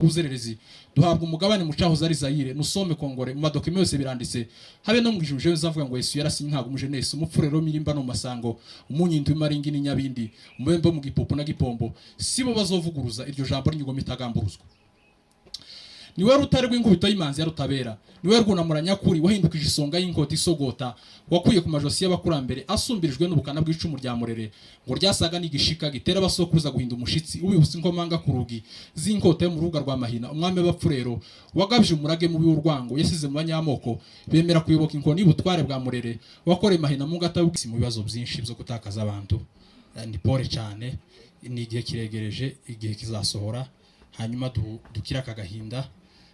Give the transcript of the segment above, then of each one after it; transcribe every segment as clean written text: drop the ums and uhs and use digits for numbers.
ubuzererezi duhabwa umugabane mu cyahoze ari Zaire nusome Kongore mu madokime yose biranditse habe no mwijuje zavuga ngo Yesu yarasinye ntago umujenesi umupfurero mirimba no masango umunyindu imaringi n'inyabindi umubembe mu gipupu na gipombo sibo bazovuguruza iryo jambo ry'ingoma itagamburuzwa. Niwe rutare rw'inkubito y'imanzi ya rutabera, niwe rwunamura nyakuri wahindukije isonga y'inkota isogota, wakuye ku majosi y'abakurambere asumbirijwe n'ubukana bw'icumu rya murere ngo ryasaga n'igishika gitera abasokuruza guhinda umushitsi ubihuse inkomanga ku rugi z'inkota yo mu rubuga rwa mahina umwami w'abapfurero wagabije umurage mubi w'urwango yasize mu banyamoko bemera kuyoboka inkoni y'ubutware bwa murere wakoreye mahina mu ngata y'ubwisi mu bibazo byinshi byo gutakaza abantu. Ni pole cyane, ni igihe kiregereje, igihe kizasohora hanyuma dukira akagahinda.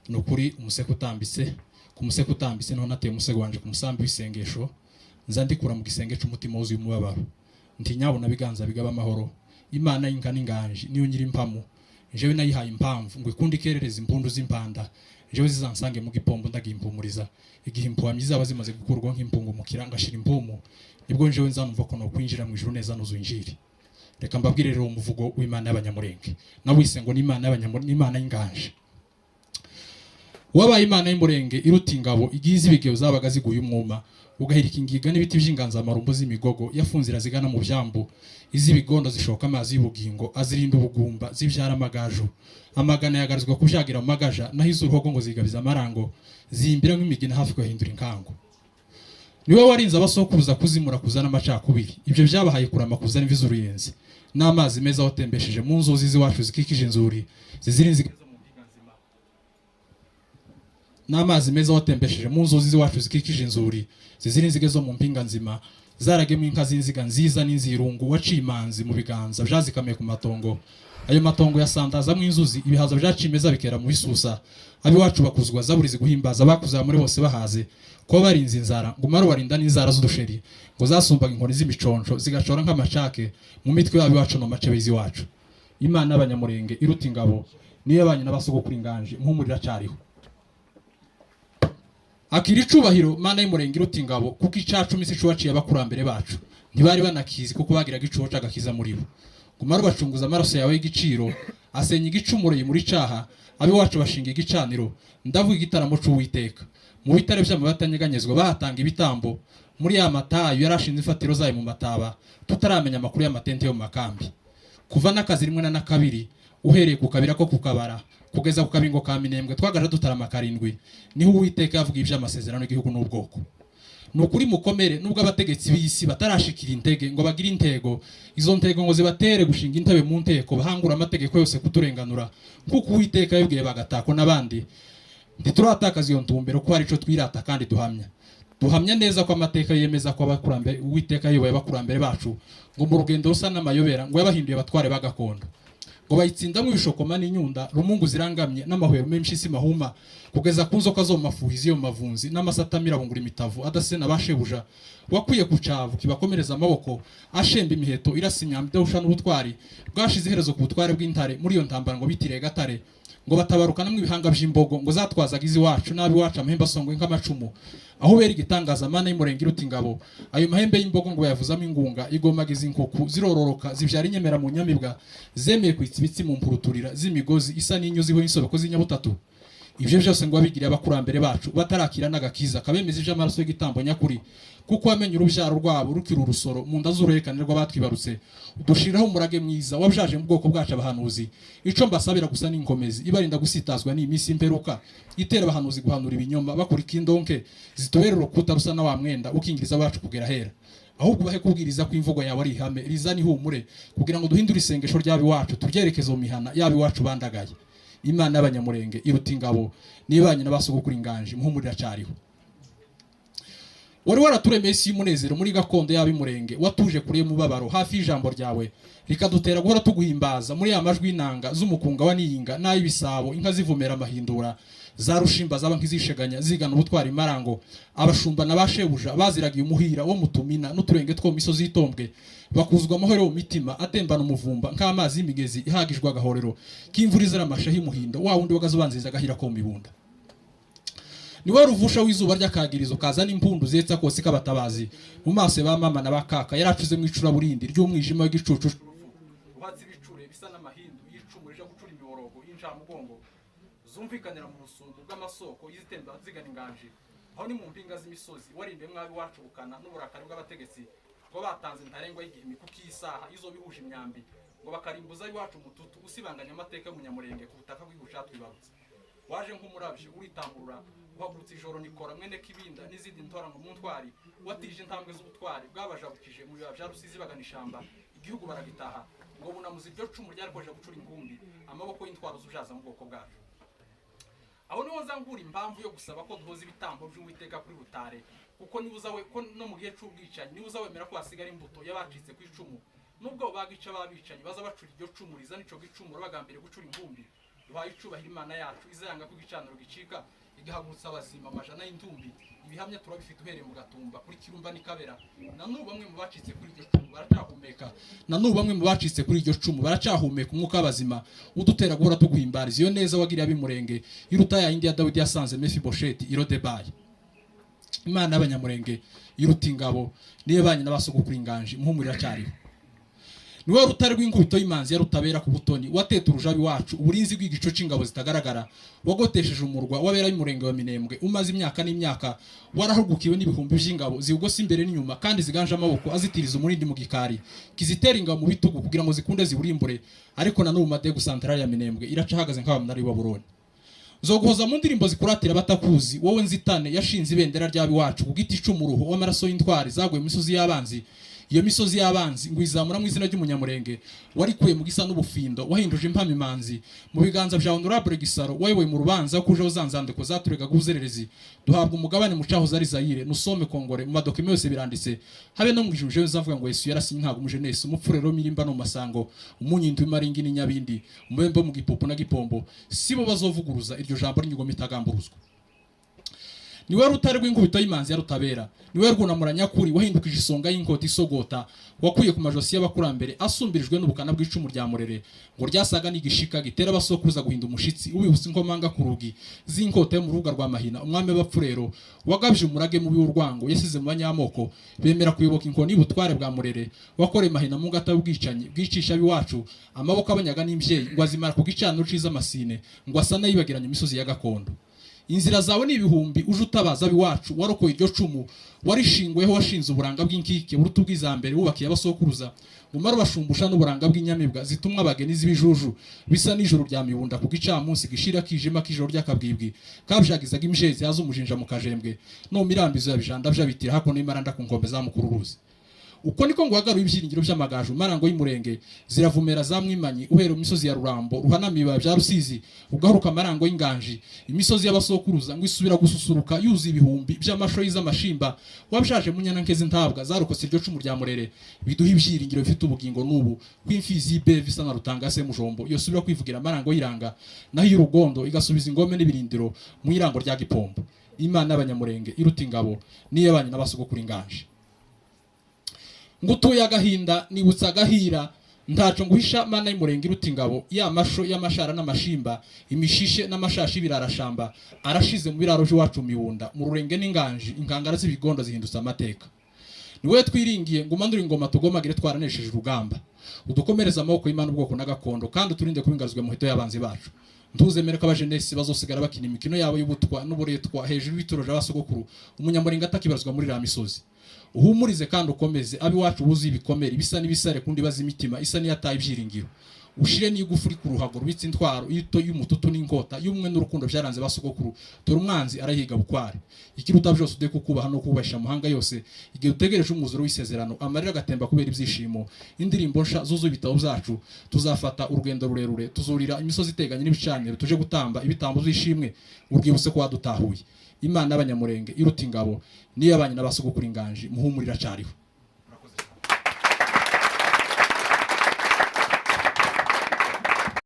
Nukuri umuseko utambitse ku museko utambitse no nateye umusego wanje ku musambi w'isengesho nzandikura mu gisenge cy'umutima wuzuye umubabaro nti nyabona biganza bigaba amahoro Imana y'inka n'inganje niyo nyiri impamo jewe nayihaye impamvu ngo ikundi kerereza impundu z'impanda jewe zizansange mu gipombo ndagimpumuriza igihe impwamyi zaba zimaze gukurwa nk'impungu mu kiranga shira impumu nibwo jewe nzanumva ko no kwinjira mu ijuru neza nuzu injiri. Reka mbabwire rero umuvugo w'Imana y'abanyamurenge nawise ngo ni Imana y'abanyamurenge, Imana y'inganje wabaye Imana y'umurenge iruta ingabo igize ibigeo zabaga ziguye umwuma ugahirika ingiga n'ibiti by'inganza marumbo z'imigogo yafunzira zigana mu byambu iz'ibigondo zishoka amazi y'ubugingo azirinda ubugumba zibyara amagaju amagana yagarizwa kujagira mu magaja nahize uruhogo ngo zigabiza amarango zimbira nk'imigina hafi guhindura inkango. Niwe warinze abasokuruza kuzimura kuzana amacakubiri ibyo byabahaye kurama kuzana imvi z'uruyenzi n'amazi meza watembesheje mu nzuzi z'iwacu zikikije inzuri zizirinze n'amazi meza watembesheje mu nzuzi z'iwacu zikikije inzuri zizirinzige zo mu mpinga nzima zaragemo inka z'inziga nziza n'inzirungu waciye imanzi mu biganza byazikamiye ku matongo ayo matongo yasandaza mu inzuzi ibihaza byacimeza bikera mu bisusa abiwacu bakuzwa zaburizi guhimbaza bakuza muri bose bahaze ko barinze inzara ngo maro warinda n'inzara z'udusheri ngo zasumbaga inkoni z'imiconco zigacora nk'amacake mu mitwe y'abiwacu no macebezi wacu. Imana y'abanyamurenge iruta ingabo niyo yabanye n'abasogokuru inganje mpumurira cyariho akiri icubahiro Mana y'umurenge iruta ingabo kuko icacu misi cuwaciye abakurambere bacu ntibari banakizi kuko bagiraga icuho cagakiza muri bo gumara bacunguza amaraso yawe y'igiciro asenya igicumuro muri caha abiwacu bashinga igicaniro ndavuga igitaramo c'Uwiteka mu bitare by'amabatanyeganyezwa bahatanga ibitambo muri ya matayo yarashinze ifatiro zayo mu mataba tutaramenya amakuru y'amatente yo mu makambi kuva n'akazi rimwe na kabiri uhereye ku kabira ko kukabara kugeza ku kabingo ka Minembwe twagaje dutarama karindwi niho Uwiteka yavuga iby'amasezerano y'igihugu n'ubwoko. Nukuri mukomere nubwo abategetsi b'isi batarashikira intege ngo bagire intego izo ntego ngo zibatere gushinga intebe mu nteko bahangura amategeko yose kuturenganura kuko Uwiteka yabwiye bagatako n'abandi ntituratakaza iyo ntumbero ko hari ico twirata kandi duhamya neza ko amateka yemeza ko abakurambere Uwiteka yobaye abakurambere bacu ngo mu rugendo rusa n'amayobera ngo yabahinduye abatware bagakondo ngo bayitsindamo ibishokoma n'inyunda rumungu zirangamye n'amahwero menshi mahuma kugeza ku nzoka zo mafuhizi yo mavunzi n'amasatamira bungura imitavu adasena bashebuja wakwiye kucavu kibakomereza amaboko ashemba imiheto irasinyambye usha n'ubutwari bwashize iherezo ku butware bw'intare muri iyo ntambara ngo bitire gatare ngo batabarukana mu ibihanga by'imbogo ngo zatwazaga izi wacu nabi wacu amahembe asongo nk'amacumu aho beri gitangaza Mana y'umurenge iruta ingabo ayo mahembe y'imbogo ngo yavuzamo ingunga igomagiza inkuku zirororoka zibyara inyemera mu nyamibwa zemeye kwitsibitsi mu mpuruturira z'imigozi isa n'inyuziho y'insobeko z'inyabutatu. Ibyo byose ngo abigiriye abakurambere bacu batarakira n'agakiza kabemeza iby'amaraso y'igitambo nyakuri kuko wamenye urubyaro rwabo rukira urusoro mu nda z'uruherekane rw'abatwibarutse udushiraho umurage mwiza wabjaje mu bwoko bwacu abahanuzi ico mbasabira gusa n'inkomezi ibarinda gusitazwa n'imisi imperuka itera abahanuzi guhanura ibinyoma bakurika indonke zitobera urukuta rusa na wa mwenda ukingiriza bacu kugera hera ahubwo bahe kubwiriza ko imvugo yawe ari ihame rizani humure kugira ngo duhindure isengesho ry'abi wacu tubyerekeze mu mihana yabi wacu bandagaye. Imana y'abanyamurenge iruta ingabo nibanye n'abasogokuru inganje muhumurira cyariho wari waraturemeye isi y'umunezero muri gakondo y'abimurenge watuje kure mubabaro hafi y'ijambo ryawe rikadutera guhora tuguhimbaza muri ya majwi y'inanga z'umukunga wa niyinga n'ay'ibisabo inka zivumera amahindura za rushimba zaba nk'izisheganya zigana ubutwari marango abashumba n'abashebuja baziragiye umuhira wo mutumina n'uturenge two misozi itombwe bakuzwa amahoro mu mitima atembana umuvumba nk'amazi y'imigezi ihagijwe agahorero k'imvura izara amashahi muhindo wa wundi wagazubanziza gahira ko mibunda. Niwe ruvusha w'izuba ry'akagirizo kazana impundu zetsa kose kabatabazi mu maso ba mama na bakaka yaracuze mu icura burindi ry'umwijima w'igicucu uhatse bicure bisa n'amahindu y'icumurije gucura imiborogo y'injamugongo zumvikanira mu busumbu bw'amasoko y'izitemba zigana inganji aho ni mu mpinga z'imisozi warinde mwabi wacu bukana n'uburakari bw'abategetsi ngo batanze ntarengwa y'igihimi kuko isaha izo bihuje imyambi ngo bakarimbuza iwacu mututu usibanganya amateka y'umunyamurenge ku butaka bw'ihusha twibarutse waje nk'umuravyi uritamburura uhagurutse ijoro nikora mwene kibinda n'izindi ntorango mu ntwari watije intambwe z'ubutwari bwabajabukije mu biba vya Rusizi bagana ishamba igihugu baragitaha ngo bunamuzi iryo cumu ryarikoje gucura ingumbi amaboko y'intwaro z'ujaza mu bwoko bwacu aho niho zangura impamvu yo gusaba ko duhoza ibitambo by'Uwiteka kuri rutare kuko nibuza we ko no mu gihe c'ubwicanyi nibuza wemera ko hasigara imbuto y'abacitse ku icumu nubwo bagica babicanyi baza bacura iryo cumu riza nico gicumuro bagambire gucura ingumbi duhaye icubahiro Imana yacu izayanga ko igicaniro gicika igahagurutsa abazima amajana y'indumbi ibihamya turabifite uhereye mu Gatumba kuri Kirumba n'Ikabera na n'ubu bamwe mu bacitse kuri iryo cumu baracahumeka na n'ubu bamwe mu bacitse kuri iryo cumu baracahumeka umwuka w'abazima udutera guhora tuguhimbariza iyo neza wagiriye ab'imurenge iruta ya India Dawidi yasanze Mephibosheth Irodebayi Imana y'abanyamurenge iruta ingabo niyo banye n'abasogokuru inganji muhumurira cyariho niwe rutare rw'inkubito y'imanzi ya rutabera ku butoni wateta urujabi wacu uburinzi bw'igico c'ingabo zitagaragara wagotesheje umurwa wabera y'umurenge wa Minembwe umaze imyaka n'imyaka warahugukiwe n'ibihumbi by'ingabo ziwugose imbere n'inyuma kandi ziganje amaboko azitiriza umurindi mu gikari kizitera ingabo mu bitugu kugira ngo zikunde ziburimbure ariko na n'ubu Madegu Central ya Minembwe iracahagaze nk'abamunari wa Buroni zoguhoza mu ndirimbo zikuratira batakuzi wowe nzitane yashinze ibendera ry'abi wacu ku giti c'umuruho w'amaraso y'intwari zaguye mu misozi y'abanzi iyo misozi y'abanzi ngo izamura mu izina ry'umunyamurenge warikuye mu gisa n'ubufindo wahinduje impamo imanzi mu biganza bya Honorable Gisaro wayoboye mu rubanza kujeho zanzandiko zaturega guzererezi duhabwa umugabane mu caho zari Zaire nusome Kongore mu madokime yose biranditse habe no mu ijuje zavuga ngo Yesu yarasinye ntago umujenesi umupfurero mirimba no masango umunyindu imaringi n'inyabindi umubembo mu gipopo na gipombo sibo bazovuguruza iryo jambo ry'ingoma itagamburuzwa niwe rutare rw'inkubito y'imanzi ya rutabera niwe rwunamuranya kuri wahindukije isonga y'inkota isogota wakuye ku majosi y'abakurambere asumbirijwe n'ubukana bw'icumu rya Murere ngo ryasaga n'igishika gitera abasokuruza guhinda umushitsi ubibutse inkomanga ku rugi z'inkota yo mu rubuga rwa Mahina umwami w'abapfurero wagabije umurage mu biwurwango yasize mu banyamoko bemera kuyoboka inkoni y'ubutware bwa Murere wakoreye Mahina mu ngata y'ubwicanyi bwicisha biwacu amaboko abanyaga n'imbyeyi ngo azimara ku gicaniro ciza amasine ngo asana yibagiranye imisozi ya gakondo inzira zawe ni ibihumbi uje utabaza biwacu warokoye iryo cumu warishingweho washinze uburanga bw'inkike burutu bw'izambere wubakiye abasokuruza umara bashumbusha n'uburanga bw'inyamibwa zitumwa abageni z'ibijuju bisa n'ijoro rya mibunda ku gicamunsi gishira kijima kijoro ry'akabwibwi kabjagizaga imjezi yazo umujinja mu kajembwe no mirambizo ya bijanda byabitira hakono imaranda ku nkombe za mukururuzi uko niko ngo hagaruye ibyiringiro by'amagaju marango y'umurenge ziravumera za mwimanyi uhera mu misozi ya Rurambo ruhanamiba bya Rusizi ugaruka marango y'inganji imisozi y'abasokuruza ngo isubira gususuruka yuzi ibihumbi by'amasho y'izamashimba wabishaje mu nyanakeze ntabwa zarokose iryo cumu rya Murere biduha ibyiringiro bifite ubugingo n'ubu kw'imfizi y'Ibe bisa na Rutanga se Mujombo iyo subira kwivugira marango y'iranga naho y'urugondo igasubiza ingome n'ibirindiro mu irango rya Gipombo Imana y'abanyamurenge iruta ingabo niyo abanye n'abasogokuru inganji ngutuye agahinda nibutsa gahira ntaco nguhisha Mana y'umurenge iruta ingabo ya masho y'amashara n'amashimba imishishe n'amashashi birarashamba arashize mu biraro by'iwacu miwunda mu rurenge n'inganji inkangara z'ibigondo zihindutse amateka niwe twiringiye ngo mandure ingoma tugomagire twaranesheje urugamba udukomereza amaboko y'Imana ubwoko n'agakondo kandi uturinde kubingarizwa mu hito y'abanzi bacu ntuzemere ko abajenesi bazosigara bakina imikino yabo y'ubutwa n'uburetwa hejuru y'itoroje abasogokuru umunyamurenge atakibarizwa muri ra misozi uhumurize kandi ukomeze abi wacu buzi ibikomere ibisa n'ibisare kundi bazi imitima isa n'iyataye ibyiringiro ushire n'igufuri ku ruhago rubitse intwaro ito y'umututu n'inkota y'umwe n'urukundo byaranze basogokuru tora umwanzi arahiga bukware ikiruta byose ude kukubaha no kubasha muhanga yose igihe utegereje umwuzuro w'isezerano amarira agatemba kubera ibyishimo indirimbo nsha zuzu ibitabo byacu tuzafata urugendo rurerure tuzurira imisozi iteganye n'ibicaniro tuje gutamba ibitambo by'ishimwe urwibutse ko wadutahuye Imana y'abanyamurenge iruta ingabo niyo abanye n'abasogokuru inganji muhumurira cyariho